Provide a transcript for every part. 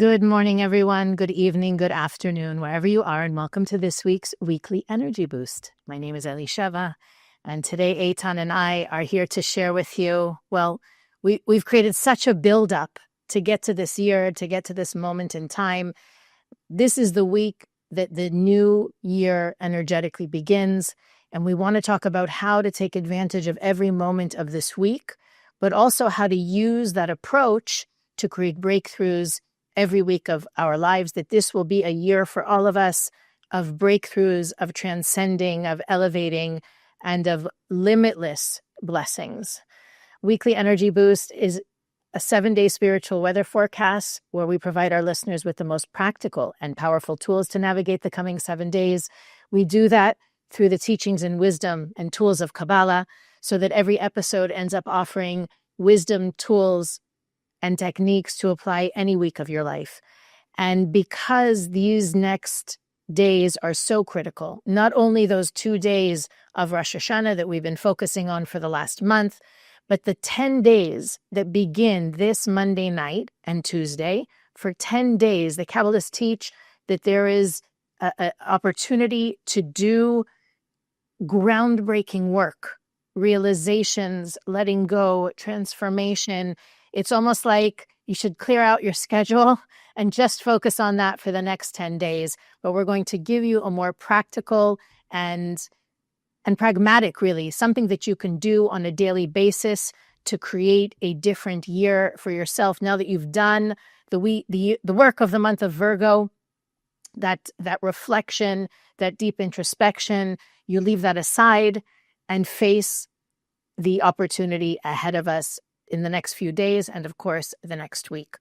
Good morning, everyone. Good evening, good afternoon, wherever you are, and welcome to this week's Weekly Energy Boost. My name is Elisheva, and today Eitan and I are here to share with you, we've created such a build-up to get to this year, to get to this moment in time. This is the week that the new year energetically begins, and we want to talk about how to take advantage of every moment of this week, but also how to use that approach to create breakthroughs every week of our lives, that this will be a year for all of us of breakthroughs, of transcending, of elevating, and of limitless blessings. Weekly Energy Boost is a 7-day spiritual weather forecast where we provide our listeners with the most practical and powerful tools to navigate the coming 7 days. We do that through the teachings and wisdom and tools of Kabbalah, so that every episode ends up offering wisdom, tools, and techniques to apply any week of your life. And because these next days are so critical, not only those 2 days of Rosh Hashanah that we've been focusing on for the last month, but the 10 days that begin this Monday night and Tuesday. For 10 days, the Kabbalists teach that there is an opportunity to do groundbreaking work, realizations, letting go, transformation. It's almost like you should clear out your schedule and just focus on that for the next 10 days. But we're going to give you a more practical and pragmatic, really, something that you can do on a daily basis to create a different year for yourself. Now that you've done the work of the month of Virgo, that reflection, that deep introspection, you leave that aside and face the opportunity ahead of us in the next few days and, of course, the next week.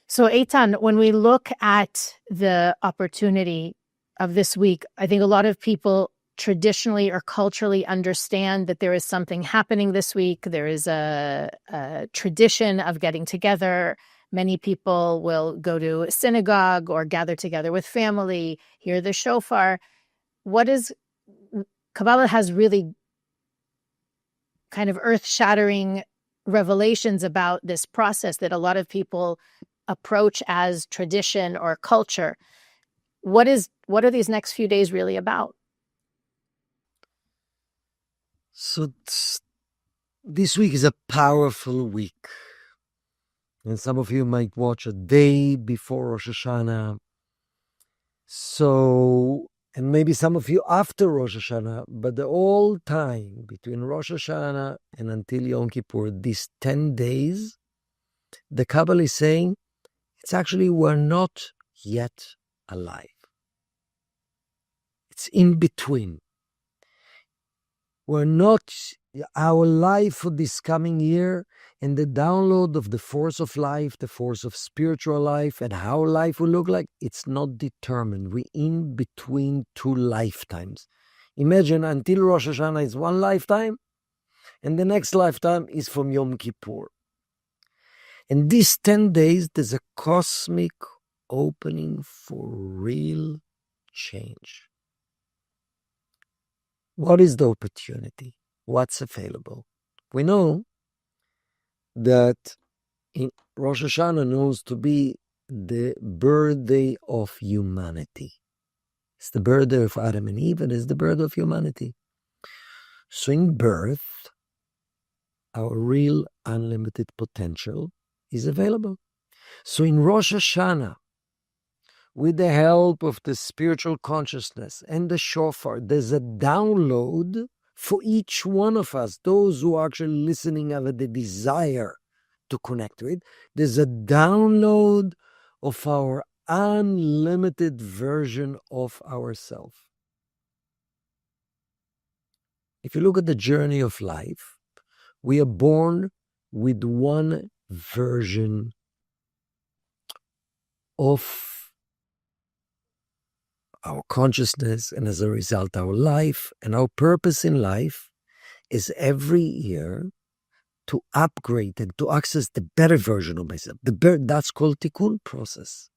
So, Eitan, when we look at the opportunity of this week, I think a lot of people traditionally or culturally understand that there is something happening this week. There is a tradition of getting together. Many people will go to a synagogue or gather together with family, hear the shofar. Kabbalah has really kind of earth-shattering revelations about this process that a lot of people approach as tradition or culture. What are these next few days really about? So this week is a powerful week. And some of you might watch a day before Rosh Hashanah. And maybe some of you after Rosh Hashanah, but the whole time between Rosh Hashanah and until Yom Kippur, these 10 days, the Kabbalah is saying, it's actually we're not yet alive. It's in between. Our life for this coming year and the download of the force of life, the force of spiritual life, and how life will look like, it's not determined. We're in between 2 lifetimes. Imagine until Rosh Hashanah is 1 lifetime, and the next lifetime is from Yom Kippur. And these 10 days, there's a cosmic opening for real change. What is the opportunity? What's available? We know that in Rosh Hashanah knows to be the birthday of humanity. It's the birthday of Adam and Eve, and it's the birth of humanity. So in birth, our real unlimited potential is available. So in Rosh Hashanah, with the help of the spiritual consciousness and the shofar, there's a download for each one of us. Those who are actually listening have the desire to connect to it. There's a download of our unlimited version of ourselves. If you look at the journey of life, we are born with one version of our consciousness, and as a result, our life. And our purpose in life is every year to upgrade and to access the better version of myself. That's called tikkun process.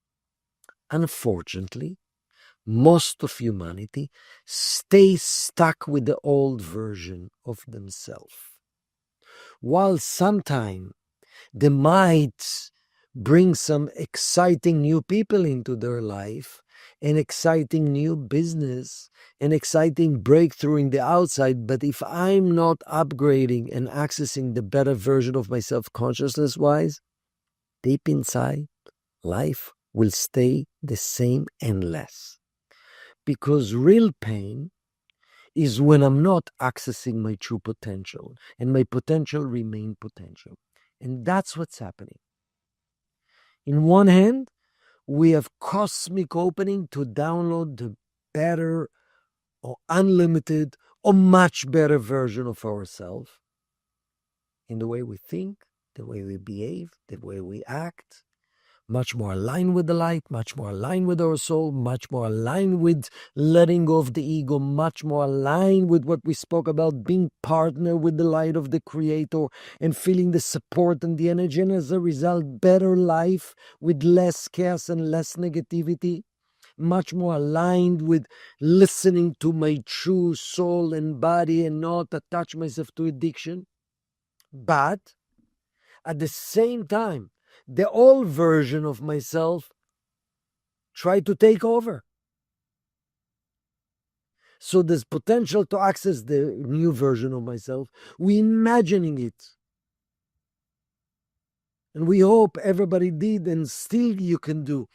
Unfortunately, most of humanity stays stuck with the old version of themselves. While sometimes they might bring some exciting new people into their life, an exciting new business, an exciting breakthrough in the outside. But if I'm not upgrading and accessing the better version of myself consciousness-wise, deep inside, life will stay the same and less. Because real pain is when I'm not accessing my true potential, and my potential remain potential. And that's what's happening. In one hand, we have cosmic opening to download the better or unlimited or much better version of ourselves in the way we think, the way we behave, the way we act, much more aligned with the light, much more aligned with our soul, much more aligned with letting go of the ego, much more aligned with what we spoke about, being partner with the light of the Creator and feeling the support and the energy, and as a result, better life with less chaos and less negativity, much more aligned with listening to my true soul and body and not attach myself to addiction. But at the same time, the old version of myself tried to take over. So there's potential to access the new version of myself. We're imagining it. And we hope everybody did, and still you can do.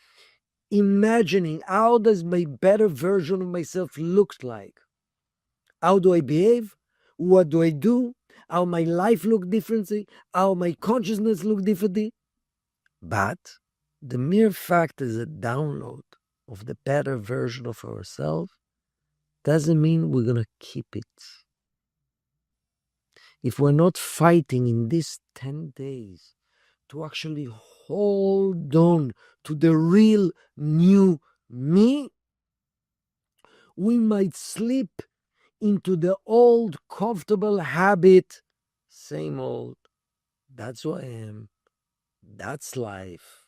Imagining how does my better version of myself look like? How do I behave? What do I do? How my life look differently? How my consciousness look differently? But the mere fact is a download of the better version of ourselves doesn't mean we're going to keep it. If we're not fighting in these 10 days to actually hold on to the real new me, we might slip into the old comfortable habit, same old, that's who I am, that's life.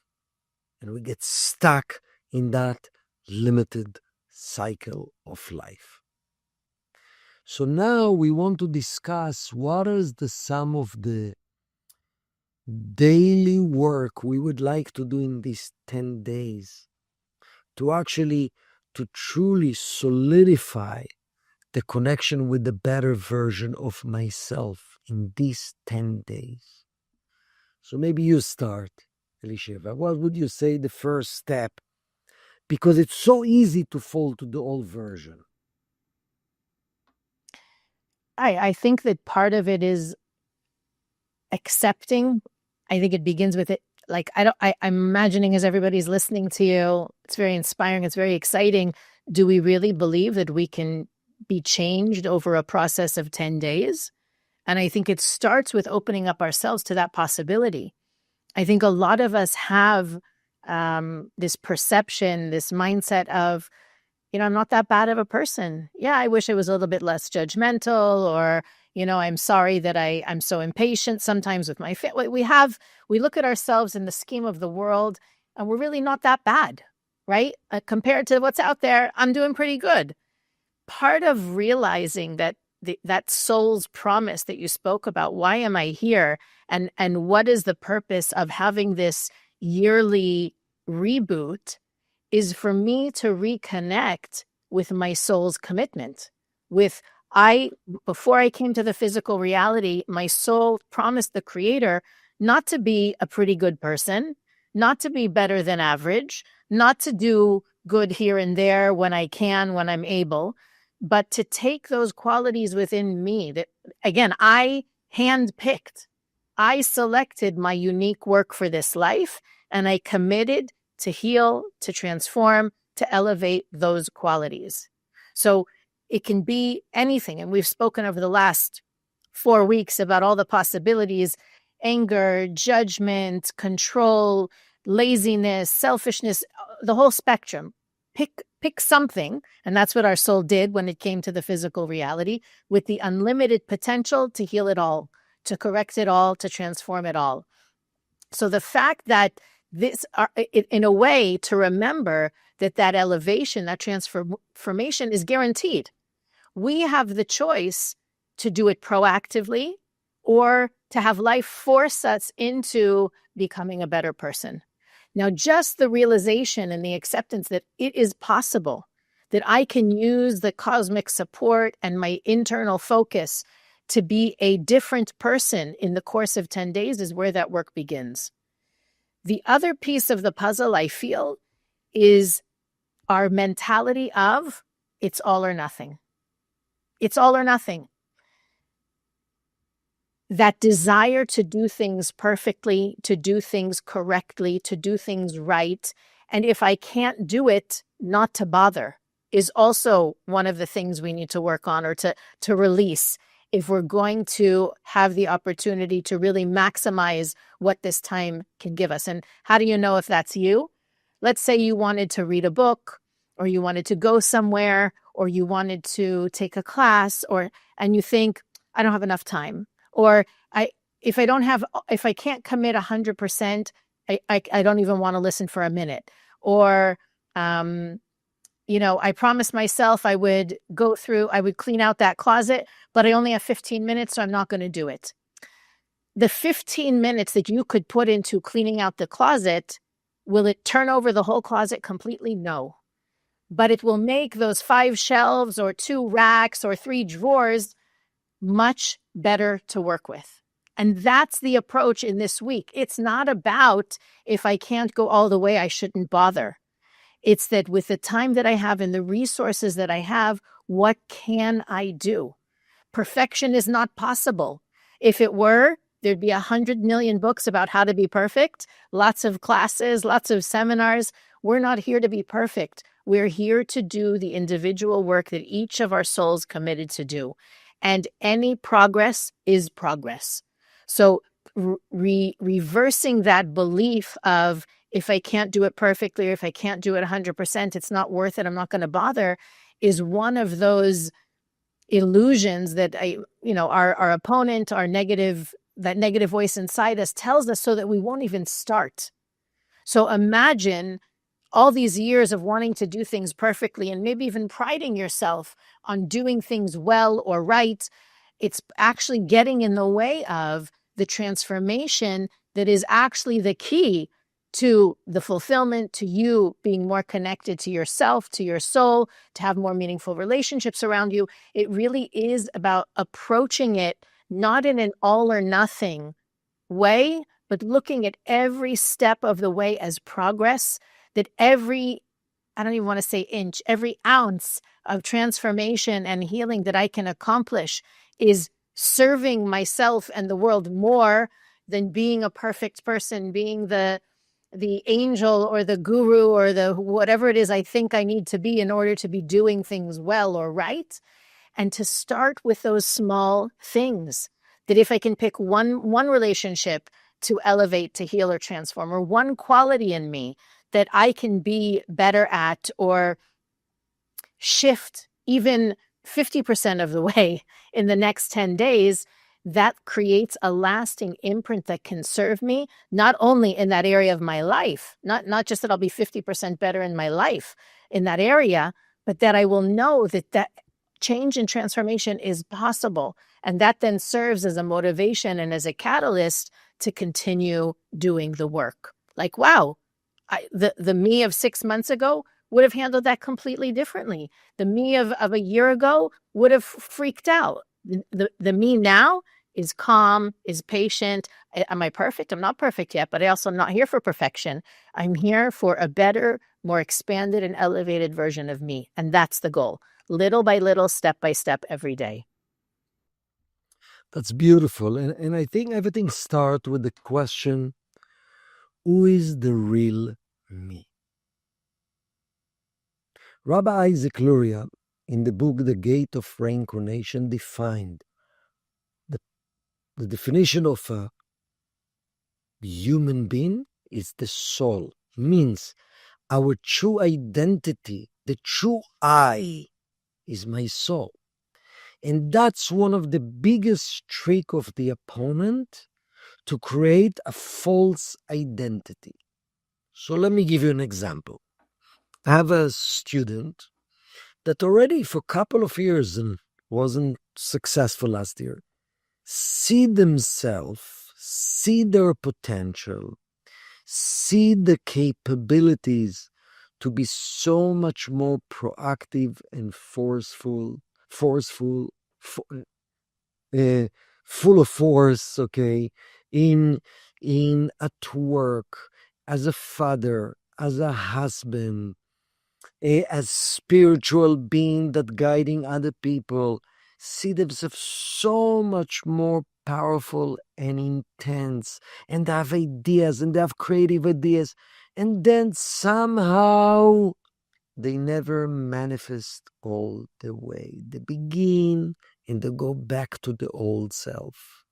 And we get stuck in that limited cycle of life. So now we want to discuss what is the sum of the daily work we would like to do in these 10 days to truly solidify the connection with the better version of myself in these 10 days. So maybe you start, Elisheva. What would you say the first step? Because it's so easy to fall to the old version. I think that part of it is accepting. I think it begins with it. Like, I'm imagining as everybody's listening to you, it's very inspiring. It's very exciting. Do we really believe that we can be changed over a process of 10 days? And I think it starts with opening up ourselves to that possibility. I think a lot of us have this perception, this mindset of, I'm not that bad of a person. Yeah, I wish I was a little bit less judgmental, or, I'm sorry that I'm so impatient sometimes with my we look at ourselves in the scheme of the world, and we're really not that bad, right? Compared to what's out there, I'm doing pretty good. Part of realizing that that soul's promise that you spoke about, why am I here? And what is the purpose of having this yearly reboot, is for me to reconnect with my soul's commitment. Before I came to the physical reality, my soul promised the Creator not to be a pretty good person, not to be better than average, not to do good here and there when I can, when I'm able, but to take those qualities within me that, again, I handpicked. I selected my unique work for this life, and I committed to heal, to transform, to elevate those qualities. So it can be anything. And we've spoken over the last 4 weeks about all the possibilities: anger, judgment, control, laziness, selfishness, the whole spectrum. Pick something. And that's what our soul did when it came to the physical reality, with the unlimited potential to heal it all, to correct it all, to transform it all. So the fact that in a way, to remember that elevation, that transformation is guaranteed. We have the choice to do it proactively, or to have life force us into becoming a better person. Now, just the realization and the acceptance that it is possible, that I can use the cosmic support and my internal focus to be a different person in the course of 10 days is where that work begins. The other piece of the puzzle, I feel, is our mentality of it's all or nothing. It's all or nothing. That desire to do things perfectly, to do things correctly, to do things right. And if I can't do it, not to bother is also one of the things we need to work on or to release if we're going to have the opportunity to really maximize what this time can give us. And how do you know if that's you? Let's say you wanted to read a book, or you wanted to go somewhere, or you wanted to take a class, and you think, I don't have enough time. Or if I can't commit 100%, I don't even want to listen for a minute. Or, I promised myself I would clean out that closet, but I only have 15 minutes, so I'm not going to do it. The 15 minutes that you could put into cleaning out the closet, will it turn over the whole closet completely? No. But it will make those 5 shelves or 2 racks or 3 drawers much better to work with. And that's the approach in this week. It's not about if I can't go all the way, I shouldn't bother. It's that with the time that I have and the resources that I have, what can I do? Perfection is not possible. If it were, there'd be 100 million books about how to be perfect, lots of classes, lots of seminars. We're not here to be perfect. We're here to do the individual work that each of our souls committed to do. And any progress is progress. So reversing that belief of if I can't do it perfectly, or if I can't do it 100%, it's not worth it, I'm not going to bother, is one of those illusions that our opponent, that negative voice inside us tells us so that we won't even start. So imagine all these years of wanting to do things perfectly and maybe even priding yourself on doing things well or right. It's actually getting in the way of the transformation that is actually the key to the fulfillment, to you being more connected to yourself, to your soul, to have more meaningful relationships around you. It really is about approaching it not in an all or nothing way, but looking at every step of the way as progress, that I don't even want to say inch, every ounce of transformation and healing that I can accomplish is serving myself and the world more than being a perfect person, being the angel or the guru or the whatever it is I think I need to be in order to be doing things well or right. And to start with those small things, that if I can pick one relationship to elevate, to heal, or transform, or one quality in me that I can be better at or shift even 50% of the way in the next 10 days, that creates a lasting imprint that can serve me, not only in that area of my life, not just that I'll be 50% better in my life in that area, but that I will know that change and transformation is possible. And that then serves as a motivation and as a catalyst to continue doing the work. Like, wow, the me of 6 months ago would have handled that completely differently. The me of a year ago would have freaked out. The me now is calm, is patient. Am I perfect? I'm not perfect yet, but I also am not here for perfection. I'm here for a better, more expanded and elevated version of me. And that's the goal. Little by little, step by step, every day. That's beautiful. And I think everything starts with the question, who is the real me? Rabbi Isaac Luria, in the book The Gate of Reincarnation, defined the definition of a human being is the soul, means our true identity, the true I is my soul. And that's one of the biggest tricks of the opponent, to create a false identity. So let me give you an example. I have a student that already for a couple of years and wasn't successful last year, see themselves, see their potential, see the capabilities to be so much more proactive and forceful, uh, full of force, okay, in at work, as a father, as a husband, as spiritual being that guiding other people, see themselves so much more powerful and intense, and they have ideas and they have creative ideas, and then somehow they never manifest all the way. They begin and they go back to the old self.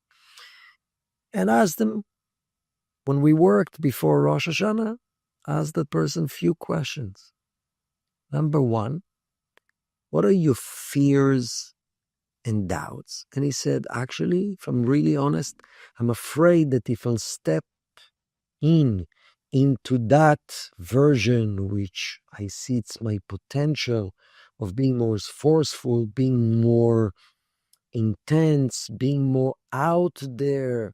And ask them, when we worked before Rosh Hashanah, ask that person few questions. Number one, what are your fears and doubts? And he said, actually, if I'm really honest, I'm afraid that if I'll step into that version, which I see it's my potential of being more forceful, being more intense, being more out there,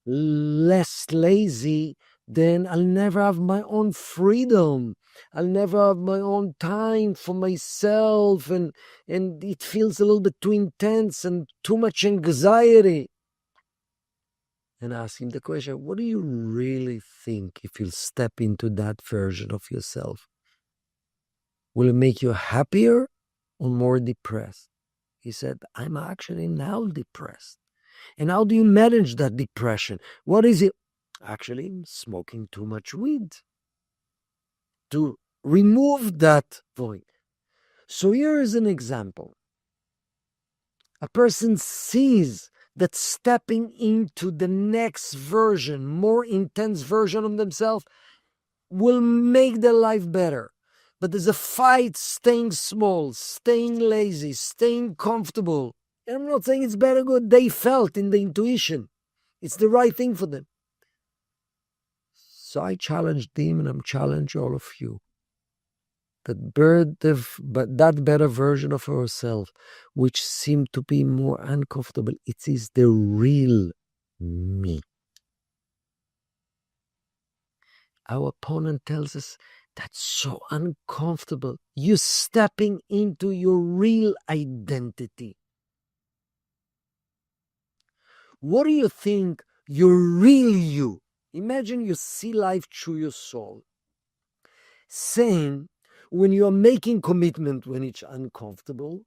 less lazy, then I'll never have my own freedom. I'll never have my own time for myself, and it feels a little bit too intense and too much anxiety. And ask him the question, what do you really think if you'll step into that version of yourself? Will it make you happier or more depressed? He said, I'm actually now depressed. And how do you manage that depression? What is it? Actually, smoking too much weed to remove that void. So here is an example. A person sees that stepping into the next version, more intense version of themselves, will make their life better. But there's a fight staying small, staying lazy, staying comfortable. And I'm not saying it's bad or good. They felt in the intuition. It's the right thing for them. So I challenged them, and I'm challenging all of you. That that better version of ourselves, which seemed to be more uncomfortable, it is the real me. Our opponent tells us that's so uncomfortable. You're stepping into your real identity. What do you think your real you? Imagine you see life through your soul. Same when you're making commitment when it's uncomfortable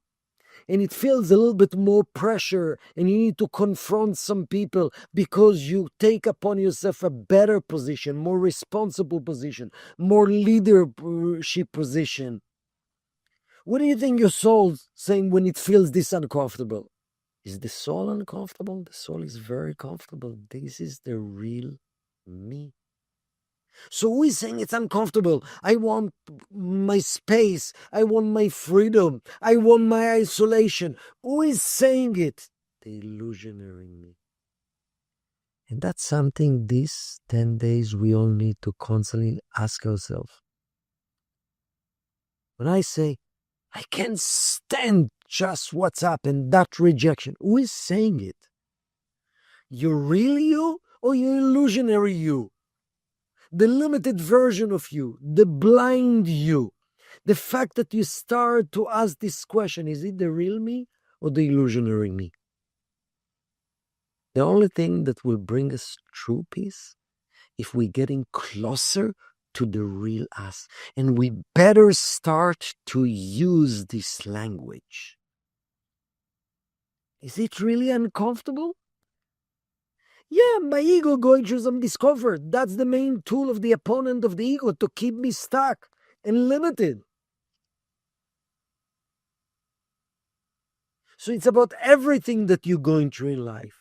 and it feels a little bit more pressure and you need to confront some people because you take upon yourself a better position, more responsible position, more leadership position. What do you think your soul's saying when it feels this uncomfortable? Is the soul uncomfortable? The soul is very comfortable. This is the real me. So who is saying it's uncomfortable? I want my space. I want my freedom. I want my isolation. Who is saying it? The illusionary me. And that's something these 10 days we all need to constantly ask ourselves. When I say, I can't stand just what's up and that rejection, who is saying it? Your real you or your illusionary you? The limited version of you, the blind you. The fact that you start to ask this question, is it the real me or the illusionary me? The only thing that will bring us true peace, if we're getting closer to the real us, and we better start to use this language. Is it really uncomfortable? Yeah, my ego going through some discomfort. That's the main tool of the opponent of the ego, to keep me stuck and limited. So it's about everything that you're going through in life.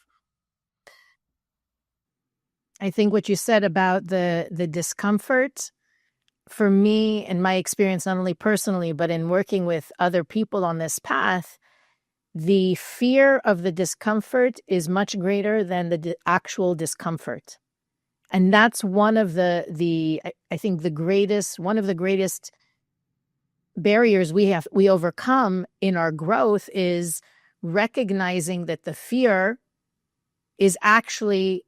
I think what you said about the discomfort, for me, in my experience, not only personally, but in working with other people on this path, the fear of the discomfort is much greater than the actual discomfort. And that's one of I think one of the greatest barriers we overcome in our growth is recognizing that the fear is actually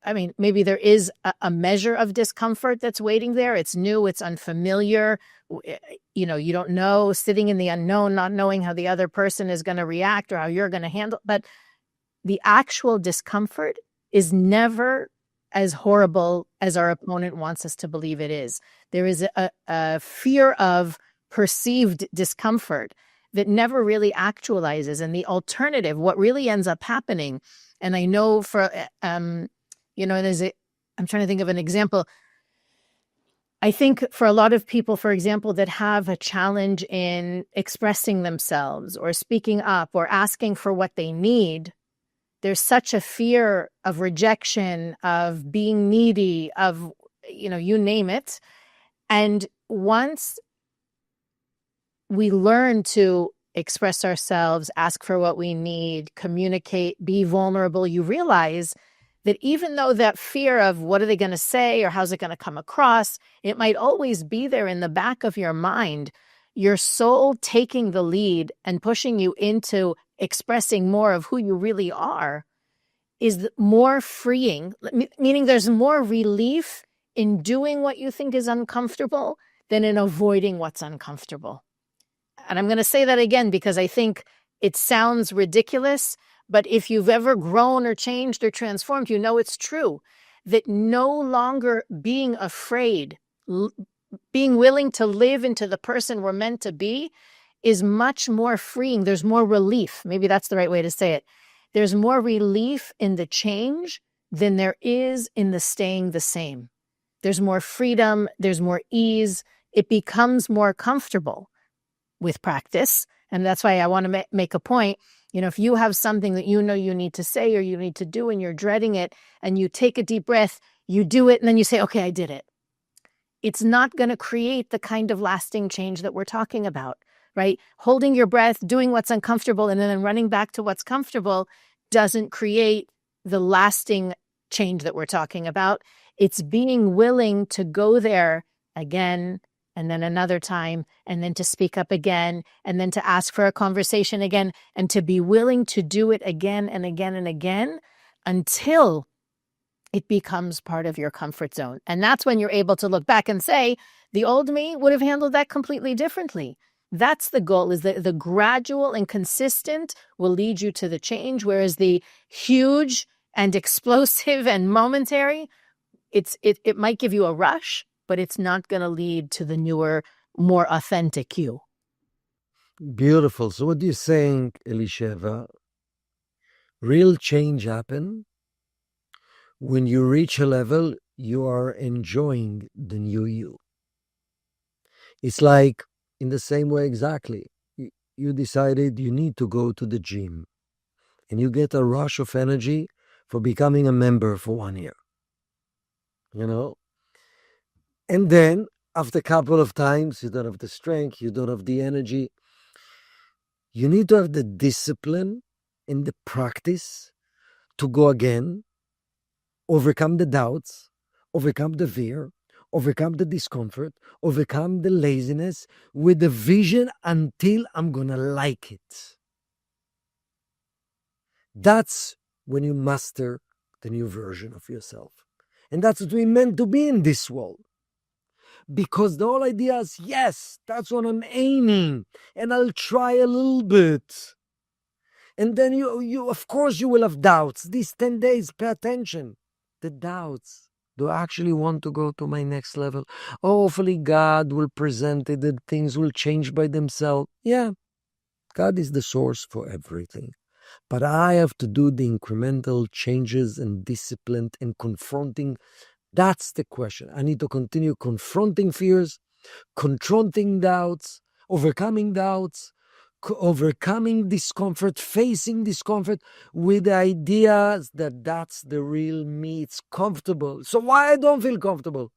I mean, maybe there is a measure of discomfort that's waiting there. It's new, it's unfamiliar. You don't know, sitting in the unknown, not knowing how the other person is going to react or how you're going to handle. But the actual discomfort is never as horrible as our opponent wants us to believe it is. There is a fear of perceived discomfort that never really actualizes. And the alternative, what really ends up happening, and I know I'm trying to think of an example. I think for a lot of people, for example, that have a challenge in expressing themselves or speaking up or asking for what they need, there's such a fear of rejection, of being needy, of, you name it. And once we learn to express ourselves, ask for what we need, communicate, be vulnerable, you realize that even though that fear of what are they going to say or how's it going to come across, it might always be there in the back of your mind, your soul taking the lead and pushing you into expressing more of who you really are is more freeing, meaning there's more relief in doing what you think is uncomfortable than in avoiding what's uncomfortable. And I'm going to say that again because I think it sounds ridiculous, but if you've ever grown or changed or transformed, you know it's true that no longer being afraid, being willing to live into the person we're meant to be is much more freeing. There's more relief. Maybe that's the right way to say it. There's more relief in the change than there is in the staying the same. There's more freedom. There's more ease. It becomes more comfortable with practice. And that's why I want to make a point. If you have something that you know you need to say or you need to do and you're dreading it and you take a deep breath, you do it, and then you say, okay, I did it. It's not going to create the kind of lasting change that we're talking about, right? Holding your breath, doing what's uncomfortable, and then running back to what's comfortable doesn't create the lasting change that we're talking about. It's being willing to go there again and then another time, and then to speak up again, and then to ask for a conversation again, and to be willing to do it again and again and again until it becomes part of your comfort zone. And that's when you're able to look back and say, the old me would have handled that completely differently. That's the goal, is that the gradual and consistent will lead you to the change, whereas the huge and explosive and momentary, it might give you a rush, but it's not going to lead to the newer, more authentic you. Beautiful. So what you're saying, Elisheva, real change happen when you reach a level you are enjoying the new you. It's like in the same way exactly. You decided you need to go to the gym and you get a rush of energy for becoming a member for 1 year. And then after a couple of times, you don't have the strength, you don't have the energy. You need to have the discipline and the practice to go again, overcome the doubts, overcome the fear, overcome the discomfort, overcome the laziness with the vision until I'm going to like it. That's when you master the new version of yourself. And that's what we meant to be in this world. Because the whole idea is, yes, that's what I'm aiming. And I'll try a little bit. And then you of course you will have doubts. These 10 days, pay attention. The doubts. Do I actually want to go to my next level? Oh, hopefully God will present it, that things will change by themselves. Yeah, God is the source for everything. But I have to do the incremental changes and discipline and confronting. That's the question. I need to continue confronting fears, confronting doubts, overcoming discomfort, facing discomfort with the ideas that that's the real me. It's comfortable. So why I don't feel comfortable?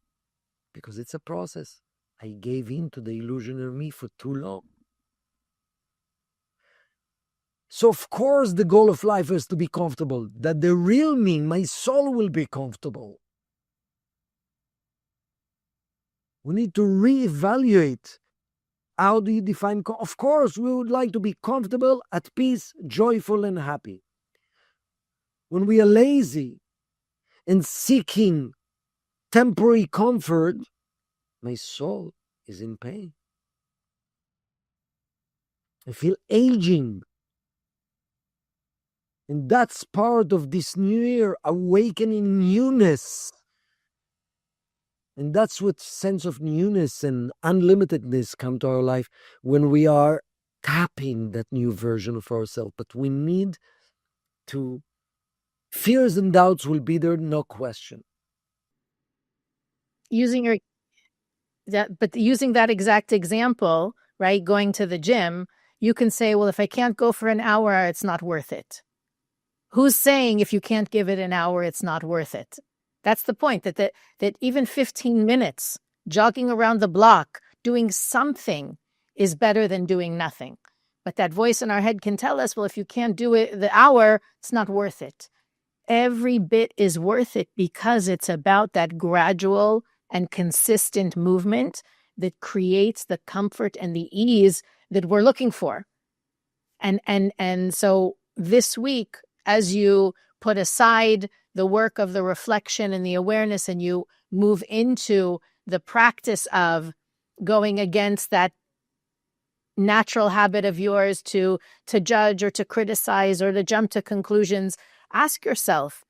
Because it's a process. I gave in to the illusionary me for too long. So of course the goal of life is to be comfortable, that the real me, my soul, will be comfortable. We need to reevaluate. How do you define? Of course, we would like to be comfortable, at peace, joyful, and happy. When we are lazy and seeking temporary comfort, my soul is in pain. I feel aging. And that's part of this new year, awakening newness. And that's what sense of newness and unlimitedness come to our life when we are tapping that new version of ourselves. But we need to, fears and doubts will be there, no question. Using that exact example, right? Going to the gym, you can say, well, if I can't go for an hour, it's not worth it. Who's saying if you can't give it an hour, it's not worth it? That's the point, that even 15 minutes jogging around the block, doing something is better than doing nothing. But that voice in our head can tell us, well, if you can't do it the hour, it's not worth it. Every bit is worth it because it's about that gradual and consistent movement that creates the comfort and the ease that we're looking for. And so this week, as you put aside the work of the reflection and the awareness, and you move into the practice of going against that natural habit of yours to judge or to criticize or to jump to conclusions, ask yourself,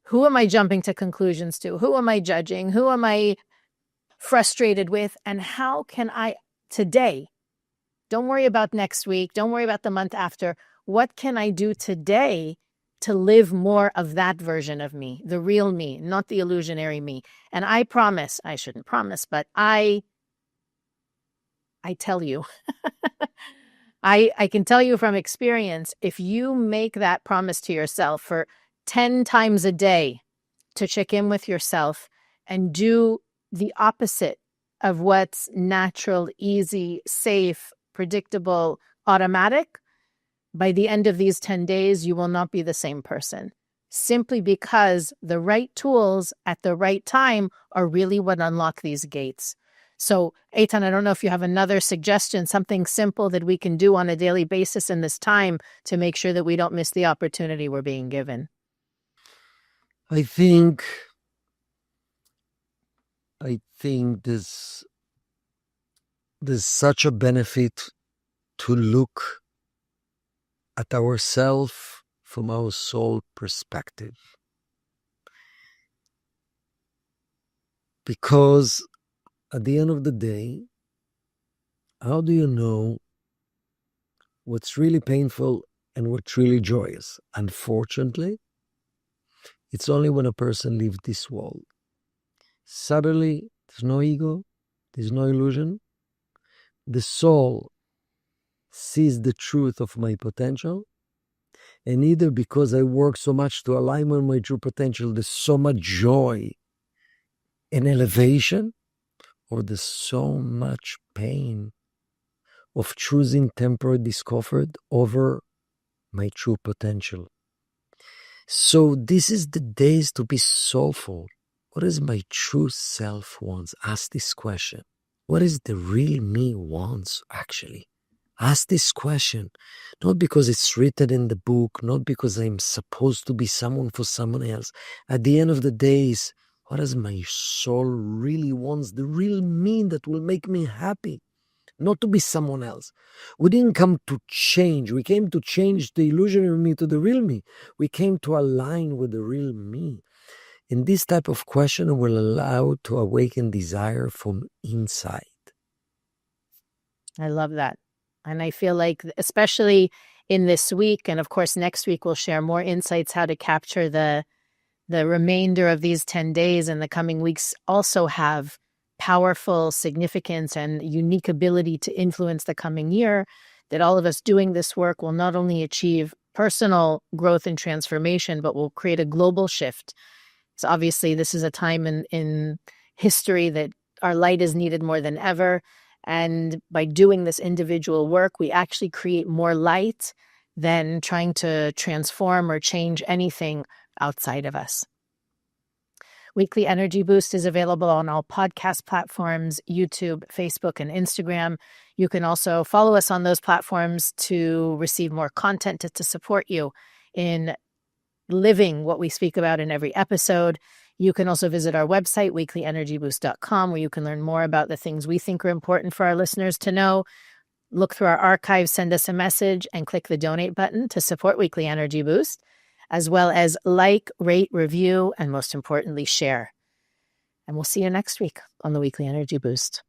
who am I jumping to conclusions to? Who am I judging? Who am I frustrated with? And how can I today, don't worry about next week, don't worry about the month after, what can I do today to live more of that version of me, the real me, not the illusionary me? And I promise, I shouldn't promise, but I tell you, I can tell you from experience, if you make that promise to yourself for 10 times a day to check in with yourself and do the opposite of what's natural, easy, safe, predictable, automatic, by the end of these 10 days, you will not be the same person. Simply because the right tools at the right time are really what unlock these gates. So, Eitan, I don't know if you have another suggestion, something simple that we can do on a daily basis in this time to make sure that we don't miss the opportunity we're being given. I think there's such a benefit to look at ourselves from our soul perspective. Because at the end of the day, how do you know what's really painful and what's really joyous? Unfortunately, it's only when a person leaves this world. Suddenly, there's no ego, there's no illusion. The soul sees the truth of my potential, and either because I work so much to align with my true potential, there's so much joy and elevation, or there's so much pain of choosing temporary discomfort over my true potential. So this is the days to be soulful. What does my true self wants? Ask this question. What is the real me wants, actually? Ask this question, not because it's written in the book, not because I'm supposed to be someone for someone else. At the end of the days, what does my soul really wants? The real me that will make me happy, not to be someone else. We didn't come to change. We came to change the illusionary me to the real me. We came to align with the real me. And this type of question will allow to awaken desire from inside. I love that. And I feel like, especially in this week, and of course, next week, we'll share more insights how to capture the remainder of these 10 days, and the coming weeks also have powerful significance and unique ability to influence the coming year, that all of us doing this work will not only achieve personal growth and transformation, but will create a global shift. So obviously, this is a time in history that our light is needed more than ever. And by doing this individual work, we actually create more light than trying to transform or change anything outside of us. Weekly Energy Boost is available on all podcast platforms, YouTube, Facebook, and Instagram. You can also follow us on those platforms to receive more content to support you in living what we speak about in every episode. You can also visit our website, weeklyenergyboost.com, where you can learn more about the things we think are important for our listeners to know. Look through our archives, send us a message, and click the donate button to support Weekly Energy Boost, as well as like, rate, review, and most importantly, share. And we'll see you next week on the Weekly Energy Boost.